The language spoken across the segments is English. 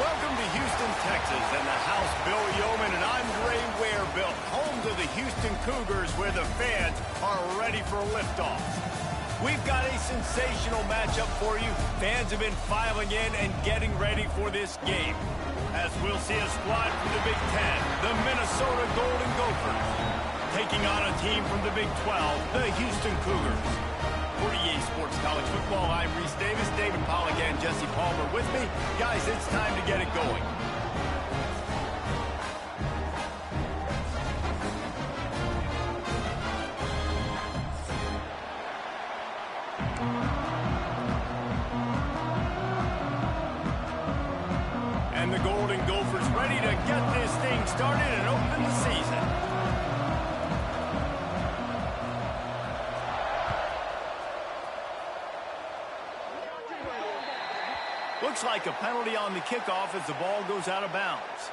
Welcome to Houston, Texas, and the house Bill Yeoman and Andre Ware built, home to the Houston Cougars, where the fans are ready for liftoff. We've got a sensational matchup for you. Fans have been filing in and getting ready for this game, as we'll see a squad from the Big Ten, the Minnesota Golden Gophers, taking on a team from the Big 12, the Houston Cougars. For EA Sports College Football, I'm Reese Davis, David Pollack, and Jesse Palmer with me. Guys, it's time to get it going. And the Golden Gophers ready to get this thing started and open the season. Looks like a penalty on the kickoff as the ball goes out of bounds.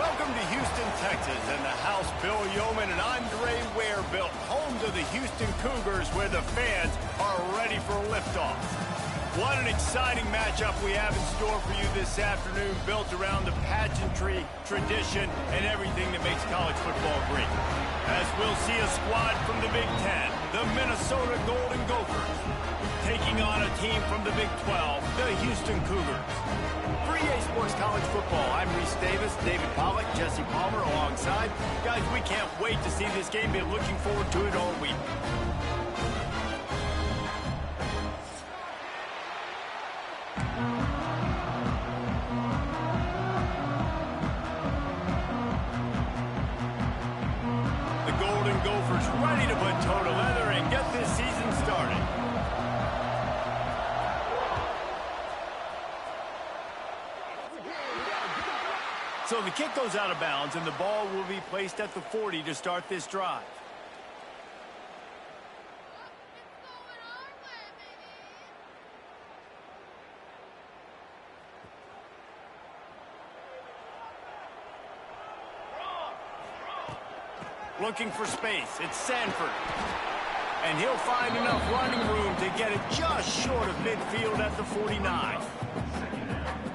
Welcome to Houston, Texas, and the house Bill Yeoman and Andre Ware built, home to the Houston Cougars, where the fans are ready for liftoff. What an exciting matchup we have in store for you this afternoon, built around the pageantry, tradition, and everything that makes college football great. As we'll see a squad from the Big Ten, the Minnesota Golden Gophers, taking on a team from the Big 12, the Houston Cougars. For EA Sports College Football, I'm Reese Davis, David Pollack, Jesse Palmer alongside. Guys, we can't wait to see this game. Been looking forward to it all week. The Golden Gophers ready to put toe to leather and get this season started. So the kick goes out of bounds, and the ball will be placed at the 40 to start this drive. Looking for space. It's Sanford. And he'll find enough running room to get it just short of midfield at the 49.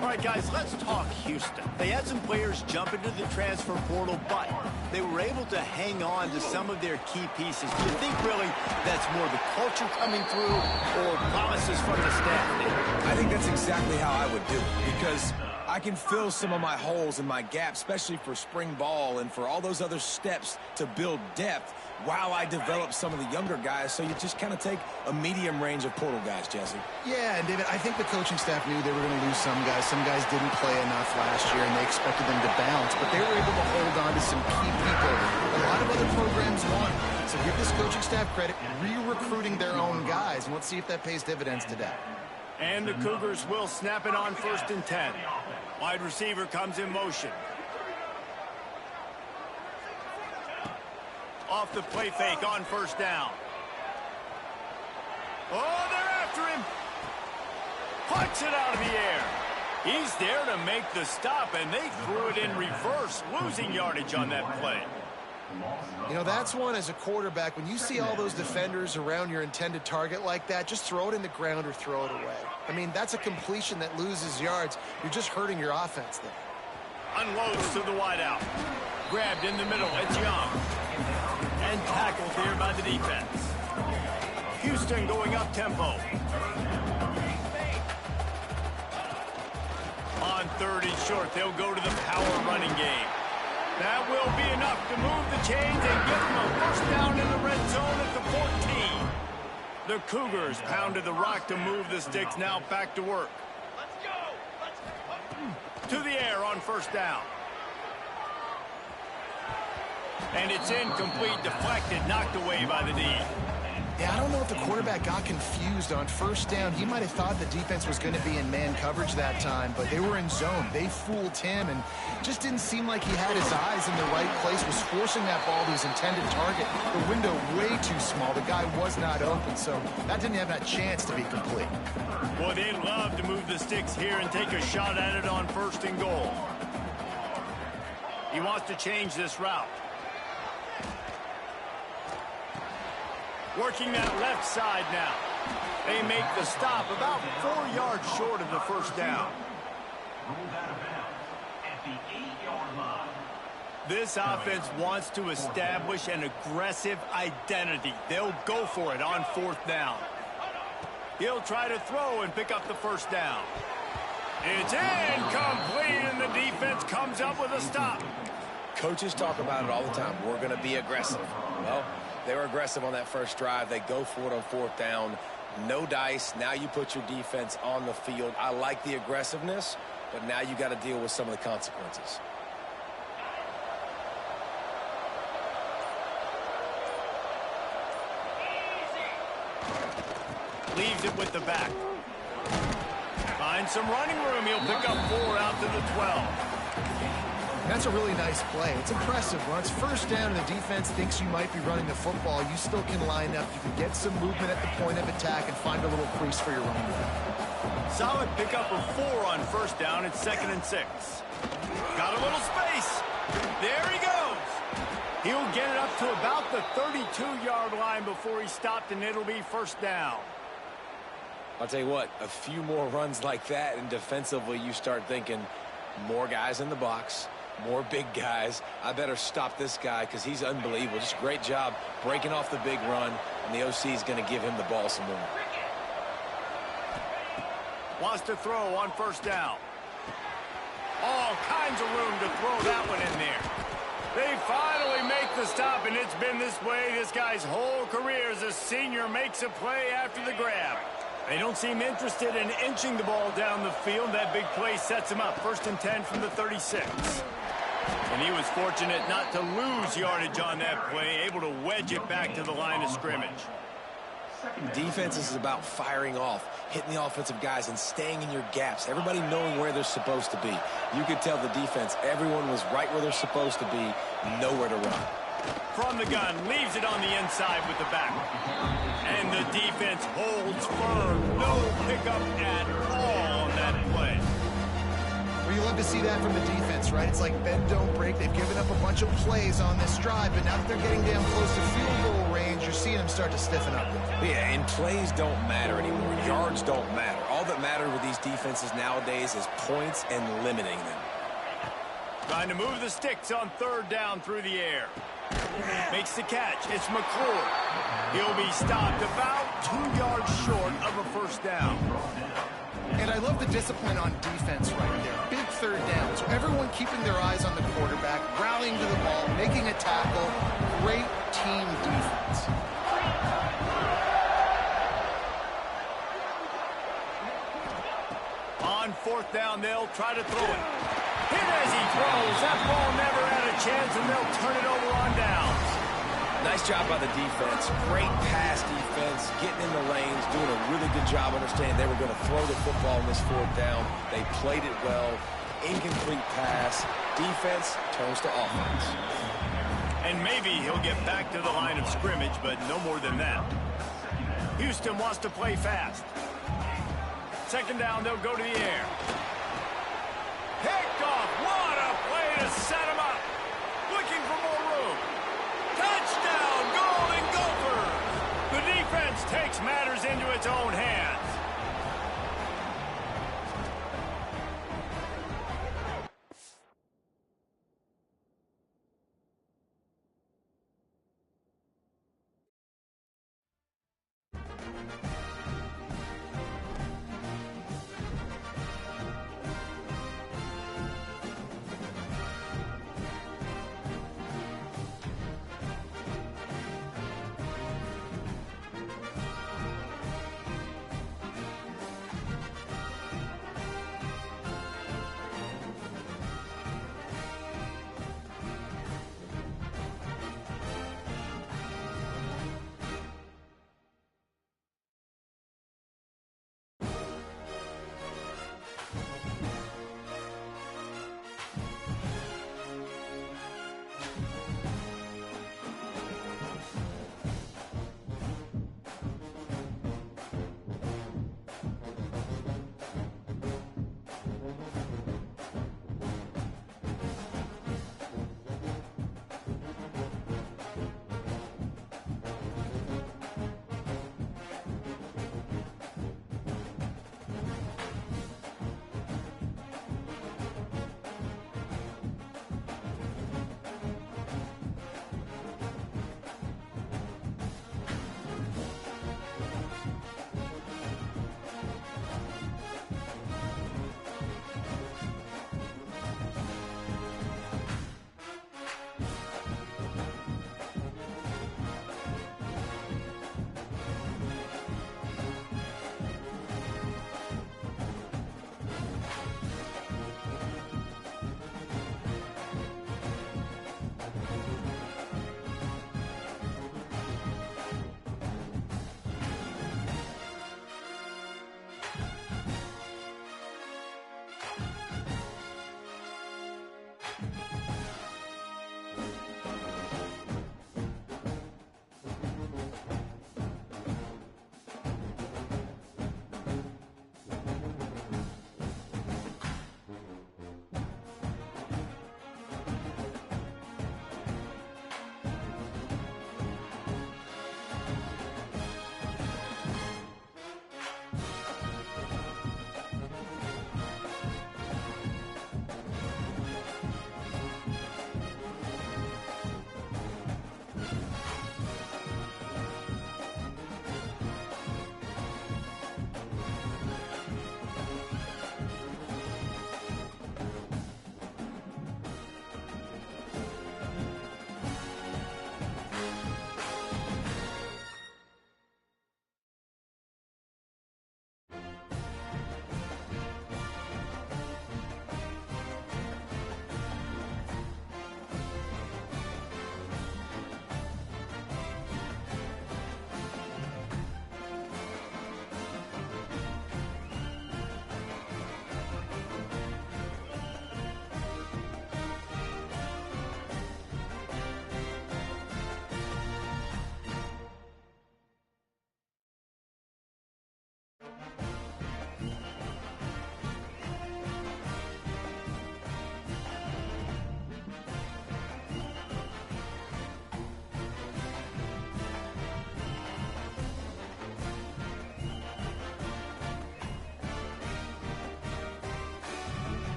All right, guys, let's talk Houston. They had some players jump into the transfer portal, but they were able to hang on to some of their key pieces. Do you think, really, that's more the culture coming through or promises from the staff? I think that's exactly how I would do it, because I can fill some of my holes and my gaps, especially for spring ball and for all those other steps to build depth while I develop some of the younger guys. So you just kind of take a medium range of portal guys, Jesse. Yeah, and David, I think the coaching staff knew they were going to lose some guys. Some guys didn't play enough last year, and they expected them to bounce. But they were able to hold on to some key people. A lot of other programs won. So give this coaching staff credit, re-recruiting their own guys. And let's see if that pays dividends today. And the Cougars will snap it on 1st and 10. Wide receiver comes in motion. Off the play fake on 1st down. Oh, they're after him. Puts it out of the air. He's there to make the stop, and they threw it in reverse, losing yardage on that play. You know, that's one as a quarterback. When you see all those defenders around your intended target like that, just throw it in the ground or throw it away. I mean, that's a completion that loses yards. You're just hurting your offense there. Unloads to the wideout. Grabbed in the middle. It's Young. And tackled there by the defense. Houston going up tempo. On 3rd and short, they'll go to the power running game. That will be enough to move the chains and give them a 1st down in the red zone at the 14. The Cougars pounded the rock to move the sticks. Now back to work. To the air on 1st down. And it's incomplete, deflected, knocked away by the D. Yeah, I don't know if the quarterback got confused on 1st down. He might have thought the defense was going to be in man coverage that time, but they were in zone. They fooled him, and just didn't seem like he had his eyes in the right place, was forcing that ball to his intended target. The window way too small. The guy was not open, so that didn't have that chance to be complete. Boy, they'd love to move the sticks here and take a shot at it on 1st and goal. He wants to change this route. Working that left side now. They make the stop about 4 yards short of the 1st down. This offense wants to establish an aggressive identity. They'll go for it on 4th down. He'll try to throw and pick up the 1st down. It's incomplete, and the defense comes up with a stop. Coaches talk about it all the time. We're going to be aggressive. Well, they were aggressive on that first drive. They go for it on 4th down. No dice. Now you put your defense on the field. I like the aggressiveness, but now you got to deal with some of the consequences. Leaves it with the back. Finds some running room. He'll pick up 4 out to the 12. That's a really nice play. It's impressive. When it's 1st down and the defense thinks you might be running the football, you still can line up. You can get some movement at the point of attack and find a little crease for your running back. Solid pickup of 4 on 1st down. It's 2nd and 6. Got a little space. to about the 32-yard line before he stopped, and it'll be first down. I'll tell you what, a few more runs like that, and defensively you start thinking more guys in the box, more big guys. I better stop this guy because he's unbelievable. Just a great job breaking off the big run, and the OC is going to give him the ball some more. Wants to throw on first down. All kinds of room to throw that one in there. They finally make the stop, and it's been this way this guy's whole career as a senior makes a play after the grab. They don't seem interested in inching the ball down the field. That big play sets him up. 1st and 10 from the 36. And he was fortunate not to lose yardage on that play, able to wedge it back to the line of scrimmage. Defense is about firing off, hitting the offensive guys, and staying in your gaps. Everybody knowing where they're supposed to be. You could tell the defense, everyone was right where they're supposed to be, nowhere to run. From the gun, leaves it on the inside with the back. And the defense holds firm. No pickup at all on that play. Well, you love to see that from the defense, right? It's like bend, don't break. They've given up a bunch of plays on this drive, but now that they're getting down close to field goal range, you're seeing them start to stiffen up. Yeah, and plays don't matter anymore. Yards don't matter. All that matters with these defenses nowadays is points and limiting them. Trying to move the sticks on 3rd down through the air. Makes the catch. It's McClure. He'll be stopped about 2 yards short of a first down. And I love the discipline on defense right there. Big 3rd downs. Everyone keeping their eyes on the quarterback, rallying to the ball, making a tackle. Great team defense. On 4th down, they'll try to throw it. Hit as he throws. That ball never had a chance, and they'll turn it over on downs. Nice job by the defense. Great pass defense, getting in the lanes, doing a really good job understanding they were going to throw the football in this 4th down. They played it well. Incomplete pass. Defense turns to offense. And maybe he'll get back to the line of scrimmage, but no more than that. Houston wants to play fast. 2nd down, they'll go to the air. Picked off. What a play to set him up. Looking for more room. Touchdown, Golden Gophers. The defense takes matters into its own hands.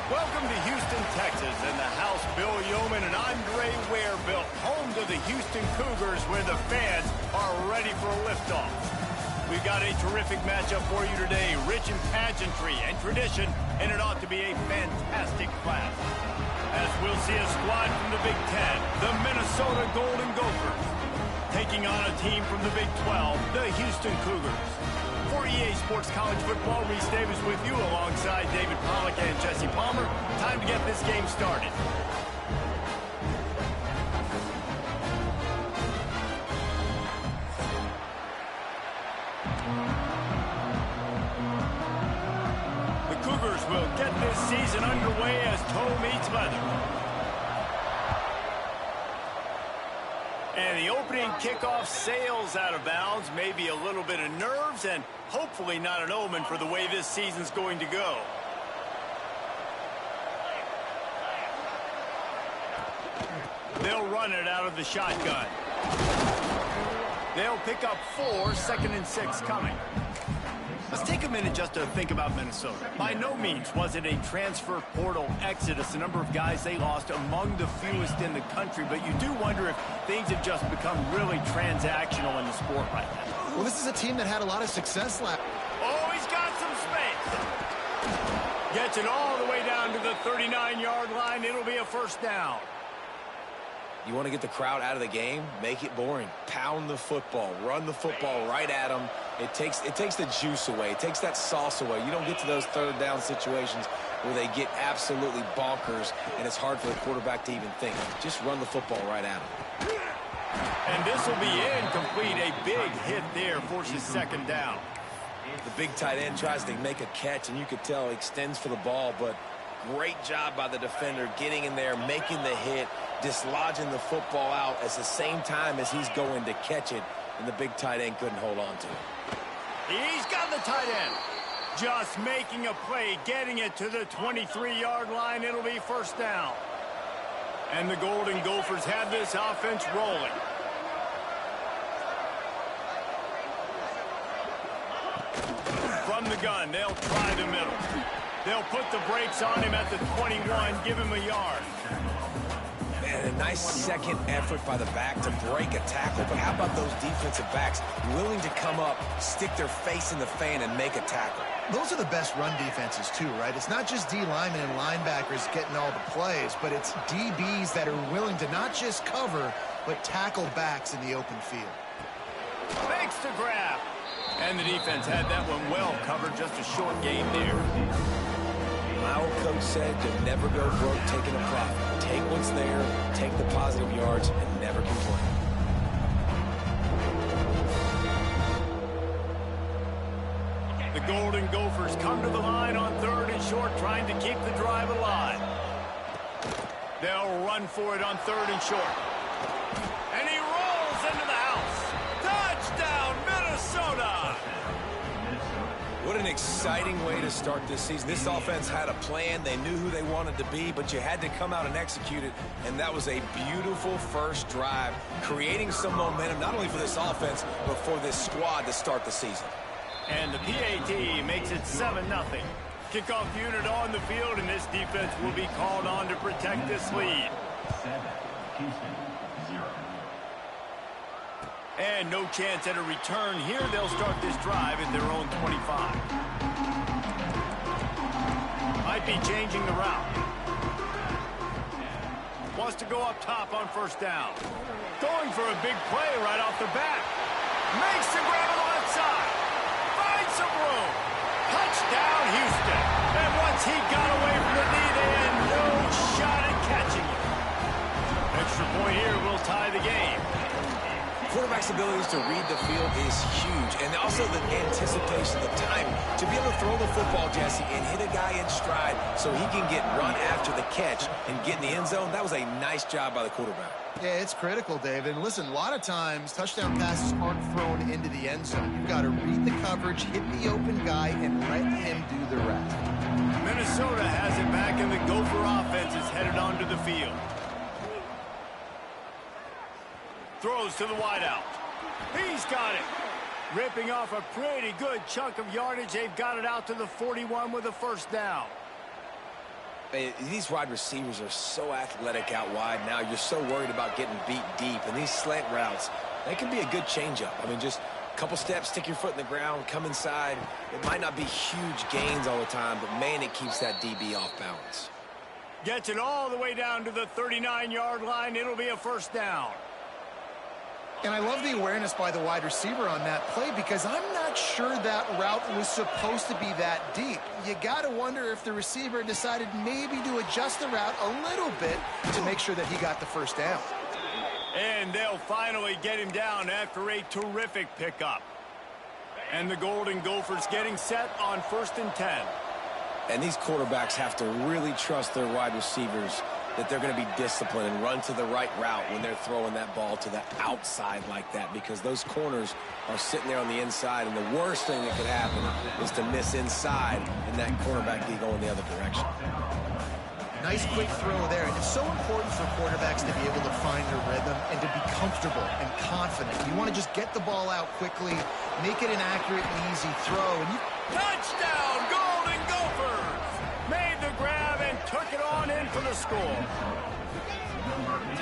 Welcome to Houston, Texas, and the house Bill Yeoman and Andre Ware built, home to the Houston Cougars, where the fans are ready for a liftoff. We've got a terrific matchup for you today, rich in pageantry and tradition, and it ought to be a fantastic clash. As we'll see a squad from the Big Ten, the Minnesota Golden Gophers, taking on a team from the Big 12, the Houston Cougars. For EA Sports College Football, Reese Davis with you alongside David Pollack and Jesse Palmer. Time to get this game started. The Cougars will get this season underway as toe meets leather. And the opening kickoff sails out of bounds. Maybe a little bit of nerves and hopefully not an omen for the way this season's going to go. They'll run it out of the shotgun. They'll pick up 4, 2nd and 6 coming. Let's take a minute just to think about Minnesota. By no means was it a transfer portal exodus, the number of guys they lost among the fewest in the country, but you do wonder if things have just become really transactional in the sport right now. Well, this is a team that had a lot of success last. Oh, he's got some space. Gets it all the way down to the 39-yard line. It'll be a first down. You want to get the crowd out of the game? Make it boring. Pound the football. Run the football right at them. It takes the juice away. It takes that sauce away. You don't get to those third down situations where they get absolutely bonkers, and it's hard for the quarterback to even think. Just run the football right at them. And this will be incomplete. A big hit there forces second down. The big tight end tries to make a catch, and you could tell he extends for the ball, but great job by the defender getting in there, making the hit, dislodging the football out at the same time as he's going to catch it, and the big tight end couldn't hold on to it. He's got the tight end. Just making a play, getting it to the 23-yard line. It'll be first down. And the Golden Gophers have this offense rolling. From the gun, they'll try the middle. They'll put the brakes on him at the 21, give him a yard. Man, a nice second effort by the back to break a tackle, but how about those defensive backs willing to come up, stick their face in the fan, and make a tackle? Those are the best run defenses, too, right? It's not just D linemen and linebackers getting all the plays, but it's DBs that are willing to not just cover, but tackle backs in the open field. Makes the grab. And the defense had that one well covered, just a short game there. My old coach said you'll never go broke taking a profit. Take what's there, take the positive yards, and never complain. The Golden Gophers come to the line on 3rd and short, trying to keep the drive alive. They'll run for it on 3rd and short. And he rolls into the house. Touchdown, Minnesota! What an exciting way to start this season. This offense had a plan. They knew who they wanted to be, but you had to come out and execute it, and that was a beautiful first drive, creating some momentum, not only for this offense, but for this squad to start the season. And the PAT makes it 7-0. Kickoff unit on the field, and this defense will be called on to protect this lead. And no chance at a return here. They'll start this drive at their own 25. Might be changing the route. Wants to go up top on first down. Going for a big play right off the bat. Makes the grab on the left side. Finds some room. Touchdown, Houston. And once he got away from the knee, they had no shot at catching it. Extra point here will tie the game. Quarterback's abilities to read the field is huge, and also the anticipation, the timing, to be able to throw the football, Jesse, and hit a guy in stride so he can get run after the catch and get in the end zone. That was a nice job by the quarterback. Yeah, it's critical, David. And listen, a lot of times touchdown passes aren't thrown into the end zone. You've got to read the coverage, hit the open guy, and let him do the rest. Minnesota has it back, and the Gopher offense is headed onto the field. Throws to the wideout. He's got it. Ripping off a pretty good chunk of yardage. They've got it out to the 41 with a first down. These wide receivers are so athletic out wide now. You're so worried about getting beat deep. And these slant routes, they can be a good changeup. I mean, just a couple steps, stick your foot in the ground, come inside. It might not be huge gains all the time, but, man, it keeps that DB off balance. Gets it all the way down to the 39-yard line. It'll be a first down. And I love the awareness by the wide receiver on that play because I'm not sure that route was supposed to be that deep. You got to wonder if the receiver decided maybe to adjust the route a little bit to make sure that he got the first down. And they'll finally get him down after a terrific pickup. And the Golden Gophers getting set on 1st and 10. And these quarterbacks have to really trust their wide receivers that they're going to be disciplined and run to the right route when they're throwing that ball to the outside like that, because those corners are sitting there on the inside, and the worst thing that could happen is to miss inside and that quarterback be going the other direction. Nice quick throw there. And it's so important for quarterbacks to be able to find their rhythm and to be comfortable and confident. You want to just get the ball out quickly, make it an accurate and easy throw. And Touchdown, Golden Gophers! Made the grab and took it on in for the score.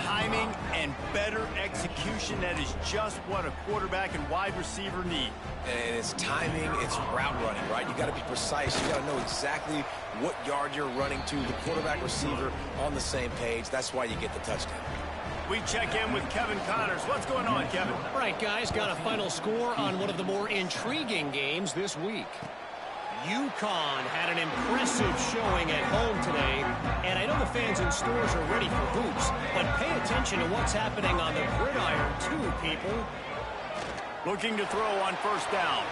Timing and better execution, that is just what a quarterback and wide receiver need. And it's timing, it's route running, right? You got to be precise. You got to know exactly what yard you're running to. The quarterback receiver on the same page. That's why you get the touchdown. We check in with Kevin Connors. What's going on, Kevin? All right, guys, got a final score on one of the more intriguing games this week. UConn had an impressive showing at home today, and I know the fans in stores are ready for hoops, but pay attention to what's happening on the gridiron too, people. Looking to throw on 1st down.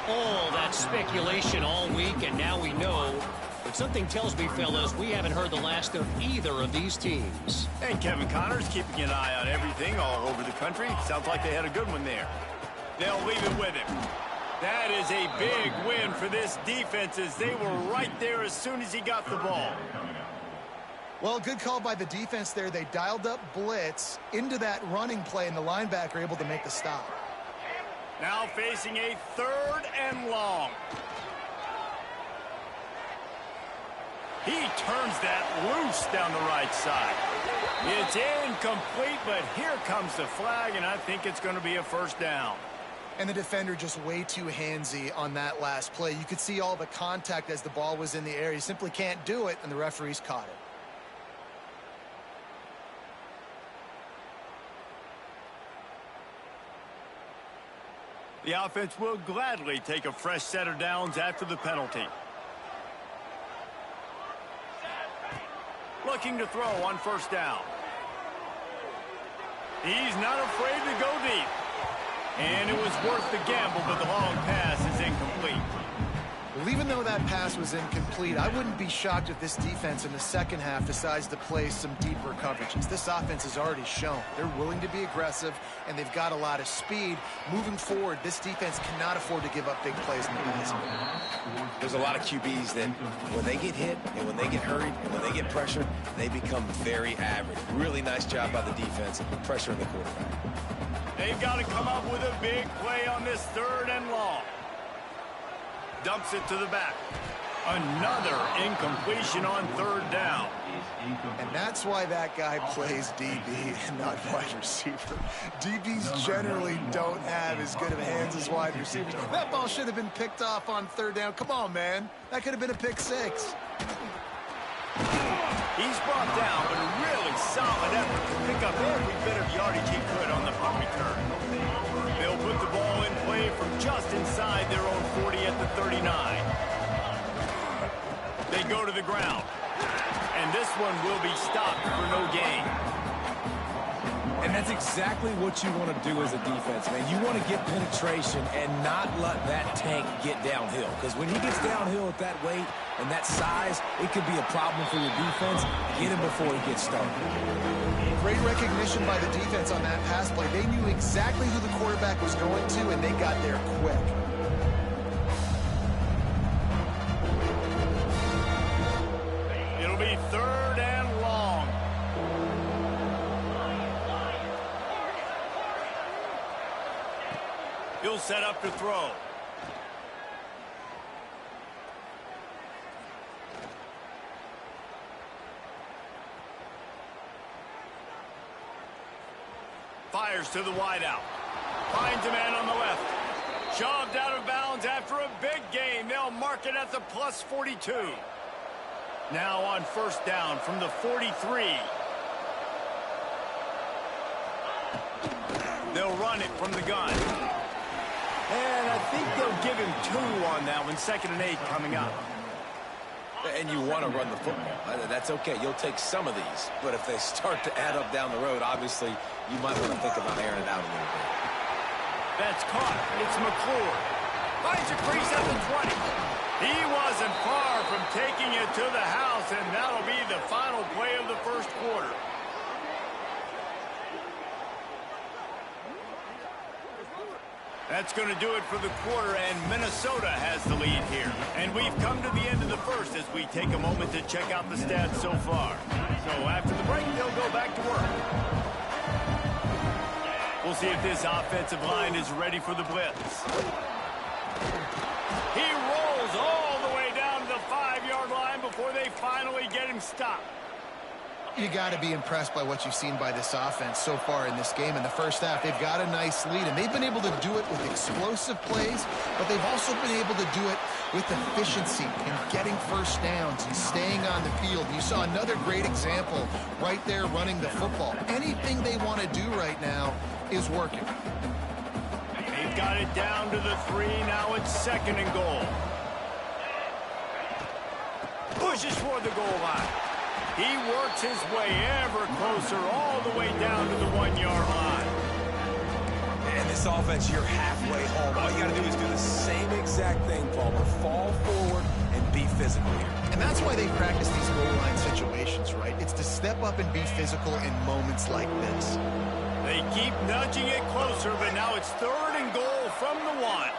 All that speculation all week, and now we know. But something tells me, fellas, we haven't heard the last of either of these teams. And Kevin Connors keeping an eye on everything all over the country. Sounds like they had a good one there. They'll leave it with him. That is a big win for this defense, as they were right there as soon as he got the ball. well, good call by the defense there. They dialed up blitz into that running play, and the linebacker able to make the stop. Now facing a 3rd and long. He turns that loose down the right side. It's incomplete, but here comes the flag, and I think it's going to be a first down. And the defender just way too handsy on that last play. You could see all the contact as the ball was in the air. He simply can't do it, and the referees caught it. The offense will gladly take a fresh set of downs after the penalty. Looking to throw on 1st down. He's not afraid to go deep. And it was worth the gamble, but the long pass is incomplete. Well, even though that pass was incomplete, I wouldn't be shocked if this defense in the second half decides to play some deeper coverages. This offense has already shown they're willing to be aggressive, and they've got a lot of speed. Moving forward, this defense cannot afford to give up big plays in the passing game. There's a lot of QBs that when they get hit and when they get hurried and when they get pressured, they become very average. Really nice job by the defense pressuring the quarterback. They've got to come up with a big play on this 3rd and long. Dumps it to the back. Another incompletion on 3rd down. And that's why that guy plays DB and not wide receiver. DBs generally don't have as good of hands as wide receivers. That ball should have been picked off on 3rd down. Come on, man. That could have been a pick 6. He's brought down, but a really solid effort to pick up every bit of yardage he could on the punt return. They'll put the ball in play from just inside their own 40 at the 39. They go to the ground. And this one will be stopped for no gain. And that's exactly what you want to do as a defense, man. You want to get penetration and not let that tank get downhill. Because when he gets downhill at that weight and that size, it could be a problem for your defense. Get him before he gets started. Great recognition by the defense on that pass play. They knew exactly who the quarterback was going to, and they got there quick. It'll be 3rd and long. He'll set up to throw. Fires to the wideout. Finds a man on the left. Shoved out of bounds after a big gain. They'll mark it at the plus 42. Now on first down from the 43. They'll run it from the gun. And I think they'll give him 2 on that one. 2nd and 8 coming up. And you want to run the football. That's okay. You'll take some of these. But if they start to add up down the road, obviously, you might want to think about airing it out a little bit. That's caught. It's McClure. Finds a crease at the 20. He wasn't far from taking it to the house, and that'll be the final play of the first quarter. That's going to do it for the quarter, and Minnesota has the lead here. And we've come to the end of the first as we take a moment to check out the stats so far. So after the break, they'll go back to work. We'll see if this offensive line is ready for the blitz. He rolls all the way down to the 5-yard line before they finally get him stopped. You got to be impressed by what you've seen by this offense so far in this game. In the first half, they've got a nice lead, and they've been able to do it with explosive plays, but they've also been able to do it with efficiency and getting first downs and staying on the field. You saw another great example right there running the football. Anything they want to do right now is working. They've got it down to the 3. Now it's 2nd and goal. Pushes for the goal line. He works his way ever closer all the way down to the 1-yard line. And this offense, you're halfway home. All you got to do is do the same exact thing, Palmer. Fall forward and be physical here. And that's why they practice these goal line situations, right? It's to step up and be physical in moments like this. They keep nudging it closer, but now it's 3rd and goal from the 1.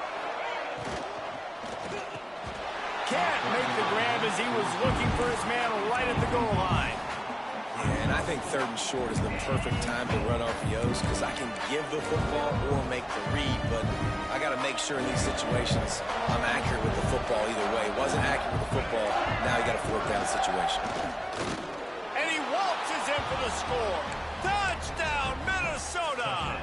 Can't make the grab as he was looking for his man right at the goal line. Yeah, and I think 3rd and short is the perfect time to run RPOs because I can give the football or make the read, but I got to make sure in these situations I'm accurate with the football either way. Wasn't accurate with the football, now you got a 4th down situation. And he waltzes in for the score. Touchdown, Minnesota!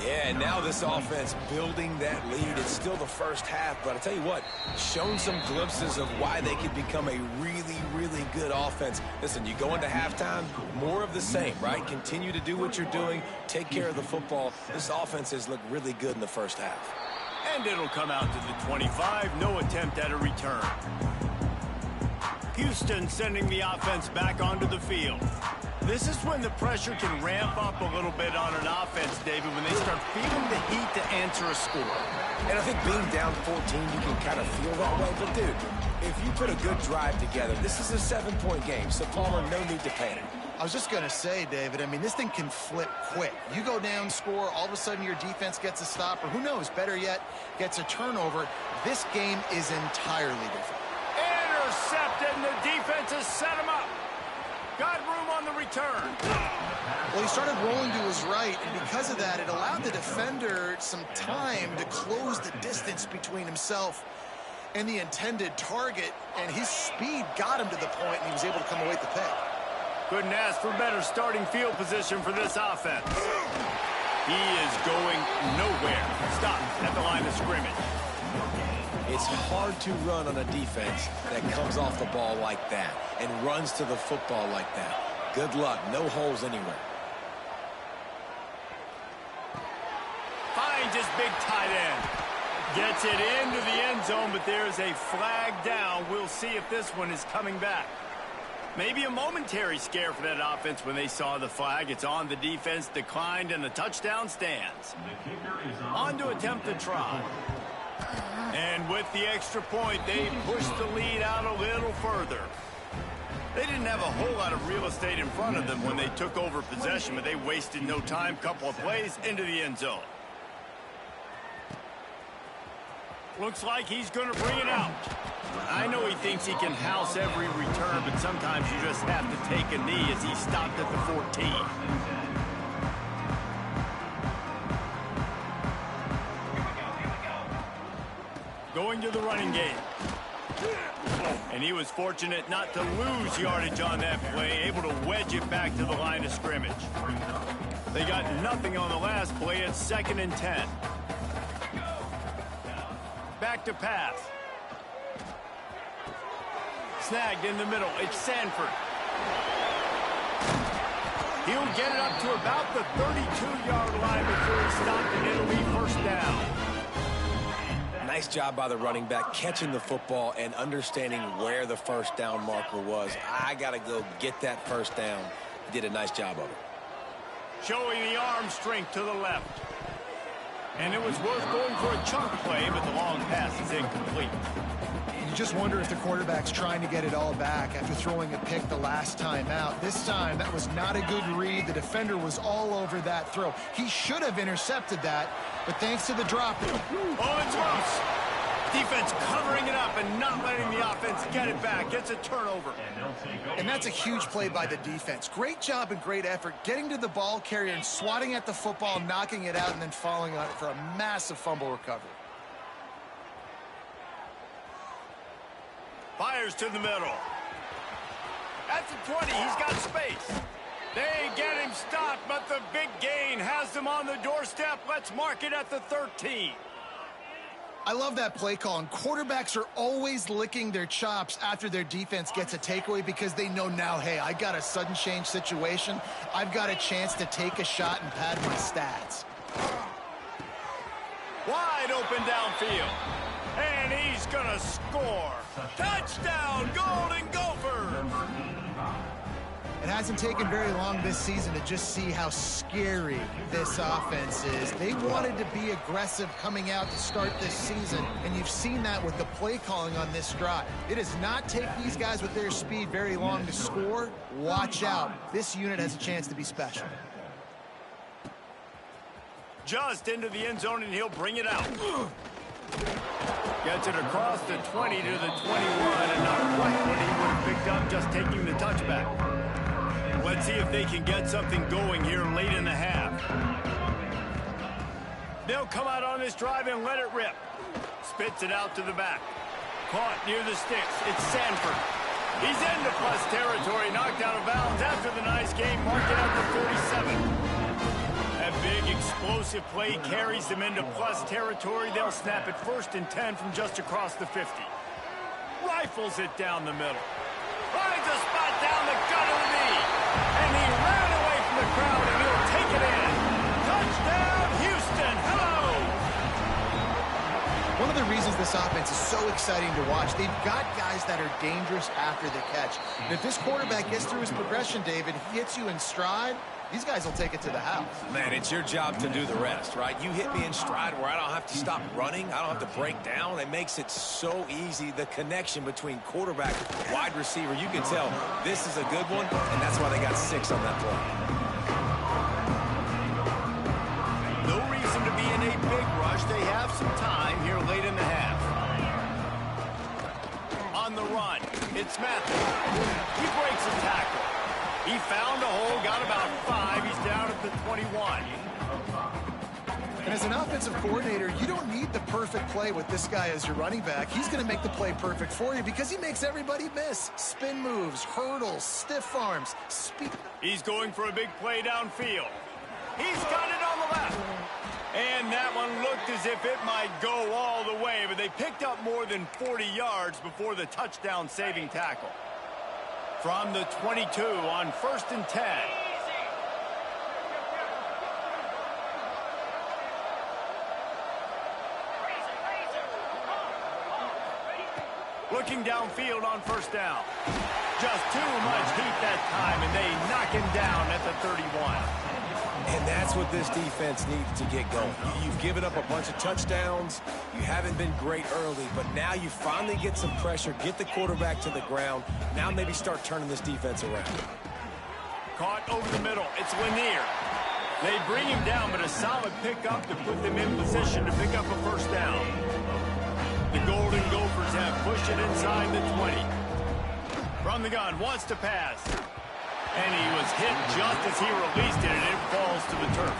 Yeah, and now this offense building that lead. It's still the first half, but I tell you what, shown some glimpses of why they could become a really, really good offense. Listen, you go into halftime, more of the same, right? Continue to do what you're doing, take care of the football. This offense has looked really good in the first half. And it'll come out to the 25, no attempt at a return. Houston sending the offense back onto the field. This is when the pressure can ramp up a little bit on an offense, David, when they start feeling the heat to answer a score. And I think being down 14, you can kind of feel that way. But, dude, if you put a good drive together, this is a 7-point game, so Palmer, no need to panic. I was just going to say, David, I mean, this thing can flip quick. You go down, score, all of a sudden your defense gets a stop, or who knows, better yet, gets a turnover. This game is entirely different. Intercepted, and the defense has set him up. Got room on the return. Well, he started rolling to his right, and because of that, it allowed the defender some time to close the distance between himself and the intended target, and his speed got him to the point, and he was able to come away with the pick. Couldn't ask for better starting field position for this offense. He is going nowhere. Stopped at the line of scrimmage. It's hard to run on a defense that comes off the ball like that and runs to the football like that. Good luck. No holes anywhere. Finds his big tight end. Gets it into the end zone, but there's a flag down. We'll see if this one is coming back. Maybe a momentary scare for that offense when they saw the flag. It's on, the defense declined, and the touchdown stands. On to attempt the try. And with the extra point, they pushed the lead out a little further. They didn't have a whole lot of real estate in front of them when they took over possession, but they wasted no time. Couple of plays into the end zone. Looks like he's going to bring it out. I know he thinks he can house every return, but sometimes you just have to take a knee as he stopped at the 14. Going to the running game. And he was fortunate not to lose yardage on that play, able to wedge it back to the line of scrimmage. They got nothing on the last play. It's 2nd and 10. Back to pass. Snagged in the middle. It's Sanford. He'll get it up to about the 32-yard line before he stopped, and it'll be first down. Nice job by the running back catching the football and understanding where the first down marker was. I got to go get that first down. He did a nice job of it. Showing the arm strength to the left. And it was worth going for a chunk play, but the long pass is incomplete. You just wonder if the quarterback's trying to get it all back after throwing a pick the last time out. This time, that was not a good read. The defender was all over that throw. He should have intercepted that, but thanks to the drop. Oh, it's Russ. Defense covering it up and not letting the offense get it back. Gets a turnover. And that's a huge play by the defense. Great job and great effort getting to the ball carrier and swatting at the football, knocking it out, and then falling on it for a massive fumble recovery. Fires to the middle. At the 20, he's got space. They get him stopped, but the big gain has them on the doorstep. Let's mark it at the 13. I love that play call, and quarterbacks are always licking their chops after their defense gets a takeaway because they know now, hey, I got a sudden change situation. I've got a chance to take a shot and pad my stats. Wide open downfield. And he's going to score. Touchdown, Golden Gophers! It hasn't taken very long this season to just see how scary this offense is. They wanted to be aggressive coming out to start this season, and you've seen that with the play calling on this drive. It does not take these guys with their speed very long to score. Watch out. This unit has a chance to be special. Just into the end zone, and he'll bring it out. Gets it across the 20 to the 21, and not quite what he would have picked up just taking the touchback. Let's see if they can get something going here late in the half. They'll come out on this drive and let it rip. Spits it out to the back. Caught near the sticks. It's Sanford. He's into plus territory, knocked out of bounds after the nice game, marked it at the 37. That big explosive play carries them into plus territory. They'll snap it 1st and 10 from just across the 50. Rifles it down the middle. Finds a spot down the gut of the knee. And he ran away from the crowd, and he'll take it in. Touchdown, Houston. Hello. One of the reasons this offense is so exciting to watch, they've got guys that are dangerous after the catch. And if this quarterback gets through his progression, David, he hits you in stride, these guys will take it to the house. Man, it's your job to do the rest, right? You hit me in stride where I don't have to stop running. I don't have to break down. It makes it so easy. The connection between quarterback, wide receiver, you can tell this is a good one, and that's why they got 6 on that play. No reason to be in a big rush. They have some time here late in the half. On the run, it's Matthews. He breaks a tackle. He found a hole, got about 5. He's down at the 21. And as an offensive coordinator, you don't need the perfect play with this guy as your running back. He's going to make the play perfect for you because he makes everybody miss. Spin moves, hurdles, stiff arms, speed. He's going for a big play downfield. He's got it on the left. And that one looked as if it might go all the way, but they picked up more than 40 yards before the touchdown saving tackle. From the 22 on 1st and 10. Looking downfield on 1st down. Just too much heat that time, and they knock him down at the 31. And that's what this defense needs to get going. You've given up a bunch of touchdowns. You haven't been great early, but now you finally get some pressure, get the quarterback to the ground. Now maybe start turning this defense around. Caught over the middle. It's Lanier. They bring him down, but a solid pickup to put them in position to pick up a 1st down. The Golden Gophers have pushed it inside the 20. From the gun, wants to pass. And he was hit just as he released it, and it falls to the turf.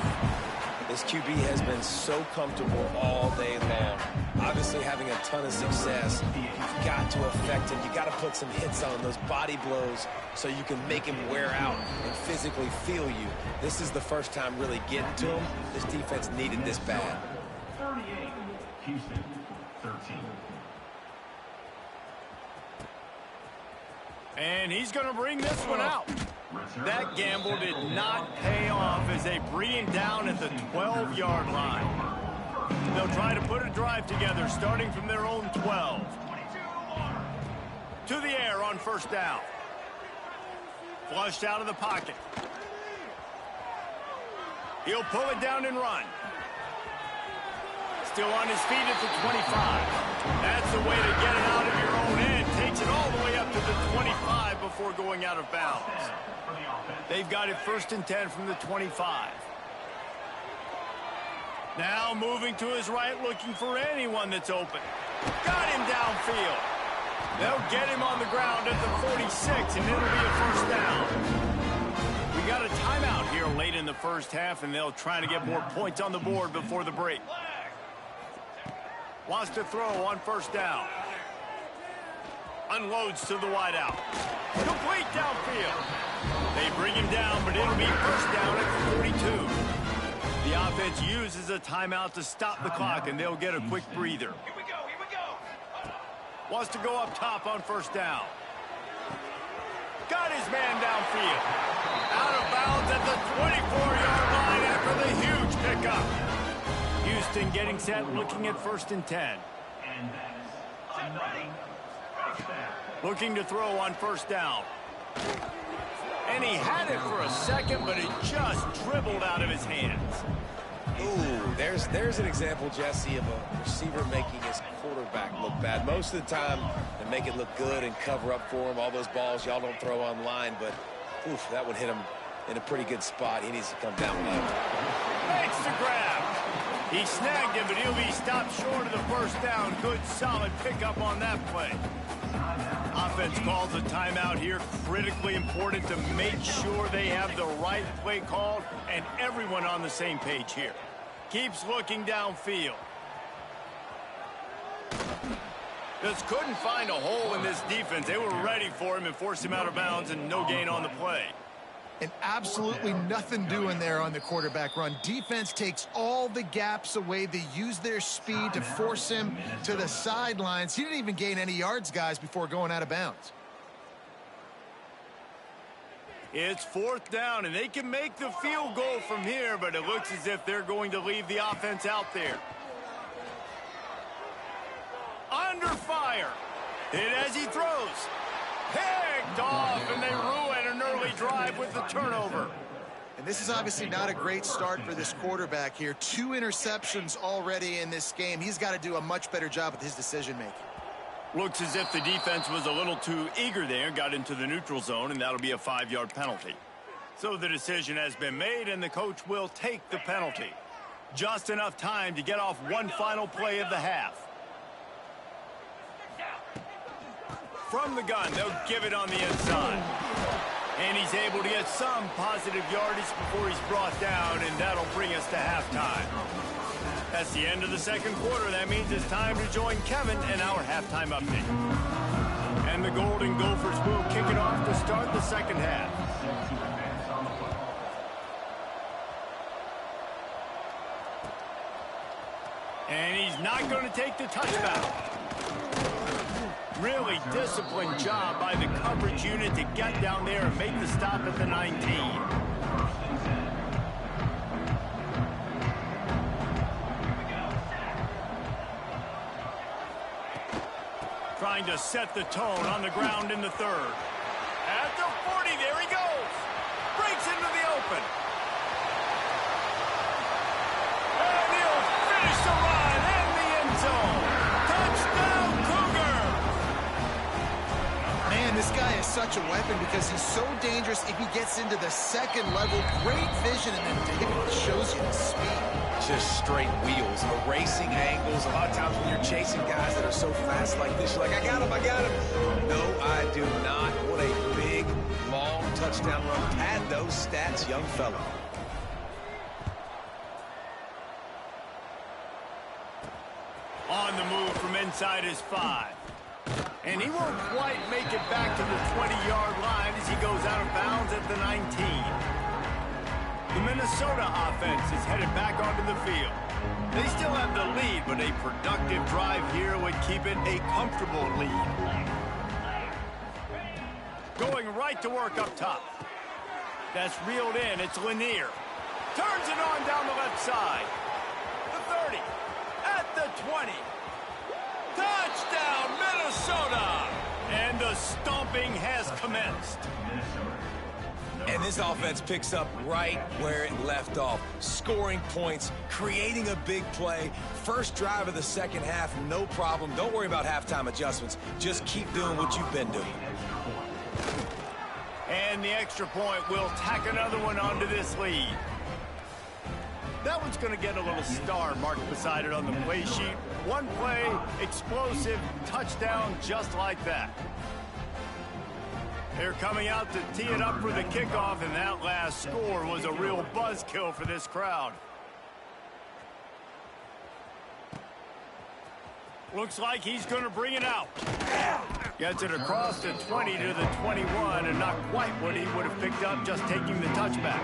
This QB has been so comfortable all day long. Obviously having a ton of success. You've got to affect him. You've got to put some hits on those body blows so you can make him wear out and physically feel you. This is the first time really getting to him. This defense needed this bad. 38, Houston, 13. And he's going to bring this one out. That gamble did not pay off as they bring him down at the 12-yard line. They'll try to put a drive together starting from their own 12. To the air on first down. Flushed out of the pocket. He'll pull it down and run. Still on his feet at the 25. That's the way to get it out of your own end. Takes it all the way up to the 25 before going out of bounds. They've got it 1st and 10 from the 25. Now moving to his right, looking for anyone that's open. Got him downfield. They'll get him on the ground at the 46, and it'll be a first down. We got a timeout here late in the first half, and they'll try to get more points on the board before the break. Wants to throw on first down. Unloads to the wideout. Complete downfield. They bring him down, but it'll be first down at the 42. The offense uses a timeout to stop the clock, and they'll get a quick breather. Here we go. Wants to go up top on first down. Got his man downfield. Out of bounds at the 24-yard line after the huge pickup. Houston getting set, looking at 1st and 10. Looking to throw on first down. And he had it for a second, but it just dribbled out of his hands. Ooh, there's an example, Jesse, of a receiver making his quarterback look bad. Most of the time, they make it look good and cover up for him. All those balls y'all don't throw on line, but oof, that would hit him in a pretty good spot. He needs to come down low. Makes the grab. He snagged him, but he'll be stopped short of the first down. Good, solid pickup on that play. Offense calls a timeout here. Critically important to make sure they have the right play called and everyone on the same page here. Keeps looking downfield. Just couldn't find a hole in this defense. They were ready for him and forced him out of bounds, and no gain on the play. And absolutely nothing doing there on the quarterback run. Defense takes all the gaps away. They use their speed to force him to the sidelines. He didn't even gain any yards, guys, before going out of bounds. It's 4th down, and they can make the field goal from here, but it looks as if they're going to leave the offense out there. Under fire. Hit as he throws. Picked off, and they ruin an early drive with the turnover. And this is obviously not a great start for this quarterback here. 2 interceptions already in this game. He's got to do a much better job with his decision-making. Looks as if the defense was a little too eager there, got into the neutral zone, and that'll be a 5-yard penalty. So the decision has been made, and the coach will take the penalty. Just enough time to get off one final play of the half. From the gun, they'll give it on the inside. And he's able to get some positive yardage before he's brought down, and that'll bring us to halftime. That's the end of the second quarter. That means it's time to join Kevin in our halftime update. And the Golden Gophers will kick it off to start the second half. And he's not going to take the touchback. Really disciplined job by the coverage unit to get down there and make the stop at the 19. Trying to set the tone on the ground in the 3rd. At the 40, there he goes. Breaks into the open. And he'll finish the run in the end zone. Touchdown, Cougar! Man, this guy is such a weapon because he's so dangerous if he gets into the second level. Great vision, and then David shows you the speed. Just straight wheels, erasing angles. A lot of times when you're chasing guys that are so fast like this, you're like, I got him. No, I do not. What a big, long touchdown run. Had those stats, young fella. inside his 5. And he won't quite make it back to the 20-yard line as he goes out of bounds at the 19. The Minnesota offense is headed back onto the field. They still have the lead, but a productive drive here would keep it a comfortable lead. Going right to work up top. That's reeled in. It's Lanier. Turns it on down the left side. The 30. At the 20. Touchdown, Minnesota! And the stomping has commenced. And this offense picks up right where it left off. Scoring points, creating a big play. First drive of the second half, no problem. Don't worry about halftime adjustments. Just keep doing what you've been doing. And the extra point will tack another one onto this lead. That one's going to get a little star marked beside it on the play sheet. One play, explosive, touchdown, just like that. They're coming out to tee it up for the kickoff, and that last score was a real buzzkill for this crowd. Looks like he's going to bring it out. Gets it across the 20 to the 21, and not quite what he would have picked up just taking the touchback.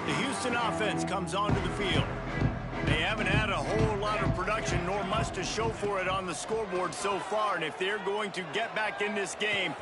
The Houston offense comes onto the field. They haven't had a whole lot of production nor much to show for it on the scoreboard so far, and if they're going to get back in this game...